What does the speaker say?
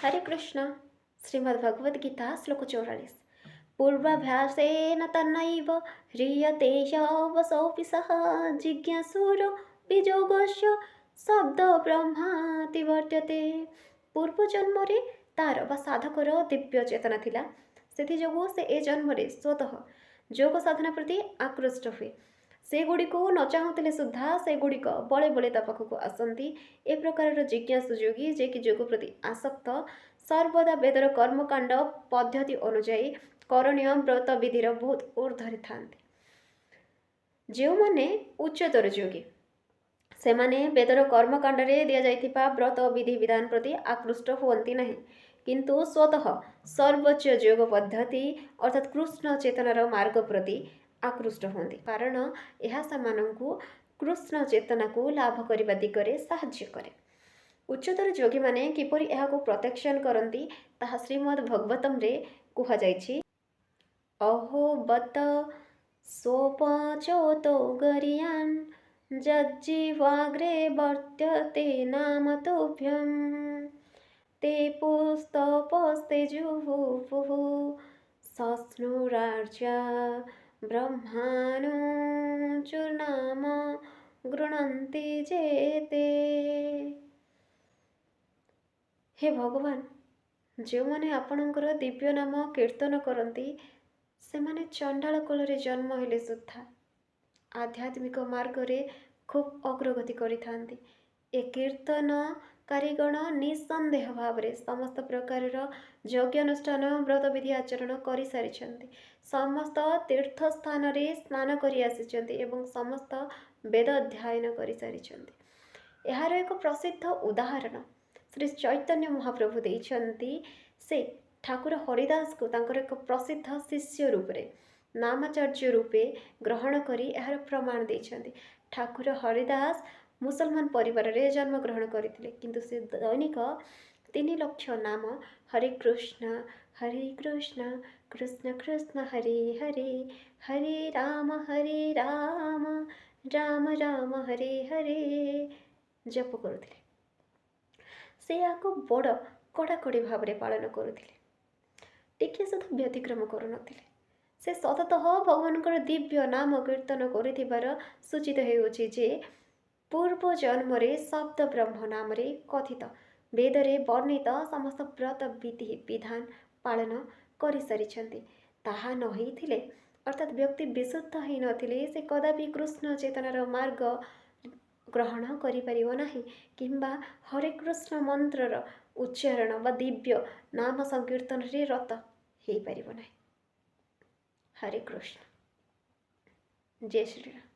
हरे कृष्ण। श्रीमद्भगवद्गीता श्लोक 44। पूर्वाभ्यासेन तन्नैव ह्रियते ह्यवसोऽपि सः जिज्ञासुरो वियोगस्य शब्द ब्रह्माति वर्त्यते। ପୂର୍ବ ଜନ୍ମରେ ତାର ବା ସାଧକର ଦିବ୍ୟ ଚେତନା ଥିଲା, ସେଥିଯୋଗୁଁ ସେ ଏ ଜନ୍ମରେ ସ୍ୱତଃ ଯୋଗ ସାଧନା ପ୍ରତି ଆକୃଷ୍ଟ ହୁଏ। ସେଗୁଡ଼ିକୁ ନ ଚାହୁଁଥିଲେ ସୁଦ୍ଧା ସେଗୁଡ଼ିକ ବଳେ ବଳେ ତା ପାଖକୁ ଆସନ୍ତି। ଏ ପ୍ରକାରର ଜିଜ୍ଞାସୁ ଯୋଗୀ ଯେ କି ଯୋଗ ପ୍ରତି ଆସକ୍ତ, ସର୍ବଦା ବେଦର କର୍ମକାଣ୍ଡ ପଦ୍ଧତି ଅନୁଯାୟୀ କରଣୀୟ ବ୍ରତ ବିଧିର ବହୁତ ଊର୍ଦ୍ଧ୍ୱରେ ଥାନ୍ତି। ଯେଉଁମାନେ ଉଚ୍ଚତର ଯୋଗୀ, ସେମାନେ ବେଦର କର୍ମକାଣ୍ଡରେ ଦିଆଯାଇଥିବା ବ୍ରତ ବିଧି ବିଧାନ ପ୍ରତି ଆକୃଷ୍ଟ ହୁଅନ୍ତି ନାହିଁ, କିନ୍ତୁ ସ୍ୱତଃ ସର୍ବୋଚ୍ଚ ଯୋଗ ପଦ୍ଧତି ଅର୍ଥାତ୍ କୃଷ୍ଣ ଚେତନାର ମାର୍ଗ ପ୍ରତି ଆକୃଷ୍ଟ ହୁଅନ୍ତି, କାରଣ ଏହା ସେମାନଙ୍କୁ କୃଷ୍ଣ ଚେତନାକୁ ଲାଭ କରିବା ଦିଗରେ ସାହାଯ୍ୟ କରେ। ଉଚ୍ଚତର ଯୋଗୀମାନେ କିପରି ଏହାକୁ ପ୍ରତ୍ୟକ୍ଷ କରନ୍ତି ତାହା ଶ୍ରୀମଦ୍ ଭଗବତମ୍ରେ କୁହାଯାଇଛି। ଅହୋ ବତ ସୋପଚୋତ ଗରିୟାନ୍ ଯଜ୍ଜିହ୍ୱାଗ୍ରେ ବର୍ତ୍ୟତେ ନାମ ତୁଭ୍ୟଂ ते पुस्तपस्ते जुहुः सस्नुरार्चा ब्रह्माणो चूर्णाम गृह्णन्ति जेते। हे भगवान, ଯେଉଁମାନେ ଆପଣଙ୍କର ଦିବ୍ୟ ନାମ କୀର୍ତ୍ତନ କରନ୍ତି ସେମାନେ ଚଣ୍ଡାଳ କୁଳରେ ଜନ୍ମ ହେଲେ ସୁଦ୍ଧା ଆଧ୍ୟାତ୍ମିକ ମାର୍ଗରେ ଖୁବ୍ ଅଗ୍ରଗତି କରିଥାନ୍ତି। ଏ କୀର୍ତ୍ତନକାରୀଗଣ ନିଃସନ୍ଦେହ ଭାବରେ ସମସ୍ତ ପ୍ରକାରର ଯଜ୍ଞାନୁଷ୍ଠାନ ବ୍ରତବିଧି ଆଚରଣ କରିସାରିଛନ୍ତି, ସମସ୍ତ ତୀର୍ଥସ୍ଥାନରେ ସ୍ନାନ କରି ଆସିଛନ୍ତି ଏବଂ ସମସ୍ତ ବେଦ ଅଧ୍ୟୟନ କରିସାରିଛନ୍ତି। ଏହାର ଏକ ପ୍ରସିଦ୍ଧ ଉଦାହରଣ ଶ୍ରୀ ଚୈତନ୍ୟ ମହାପ୍ରଭୁ ଦେଇଛନ୍ତି। ସେ ଠାକୁର ହରିଦାସଙ୍କୁ ତାଙ୍କର ଏକ ପ୍ରସିଦ୍ଧ ଶିଷ୍ୟ ରୂପରେ ନାମାଚାର୍ଯ୍ୟ ରୂପେ ଗ୍ରହଣ କରି ଏହାର ପ୍ରମାଣ ଦେଇଛନ୍ତି। ଠାକୁର ହରିଦାସ ମୁସଲମାନ ପରିବାରରେ ଜନ୍ମଗ୍ରହଣ କରିଥିଲେ, କିନ୍ତୁ ସେ ଦୈନିକ 3 ଲକ୍ଷ ନାମ ହରେ କୃଷ୍ଣ କୃଷ୍ଣ କୃଷ୍ଣ ହରେ ହରେ ହରେ ରାମ ରାମ ରାମ ହରେ ହରେ ଜପ କରୁଥିଲେ। ସେ ଏହାକୁ ବଡ଼ କଡ଼ାକଡ଼ି ଭାବରେ ପାଳନ କରୁଥିଲେ, ଟିକିଏ ସୁଦ୍ଧା ବ୍ୟତିକ୍ରମ କରୁନଥିଲେ। ସେ ସତତଃ ଭଗବାନଙ୍କର ଦିବ୍ୟ ନାମ କୀର୍ତ୍ତନ କରୁଥିବାର ସୂଚିତ ହେଉଛି ଯେ ପୂର୍ବ ଜନ୍ମରେ ଶବ୍ଦ ବ୍ରହ୍ମ ନାମରେ କଥିତ ବେଦରେ ବର୍ଣ୍ଣିତ ସମସ୍ତ ବ୍ରତ ବିଧି ବିଧାନ ପାଳନ କରିସାରିଛନ୍ତି। ତାହା ନ ହେଇଥିଲେ ଅର୍ଥାତ୍ ବ୍ୟକ୍ତି ବିଶୁଦ୍ଧ ହେଇନଥିଲେ ସେ କଦାପି କୃଷ୍ଣ ଚେତନାର ମାର୍ଗ ଗ୍ରହଣ କରିପାରିବ ନାହିଁ କିମ୍ବା ହରେ କୃଷ୍ଣ ମନ୍ତ୍ରର ଉଚ୍ଚାରଣ ବା ଦିବ୍ୟ ନାମ ସଂକୀର୍ତ୍ତନରେ ରତ ହେଇପାରିବ ନାହିଁ। हरे कृष्ण। जय श्री राम।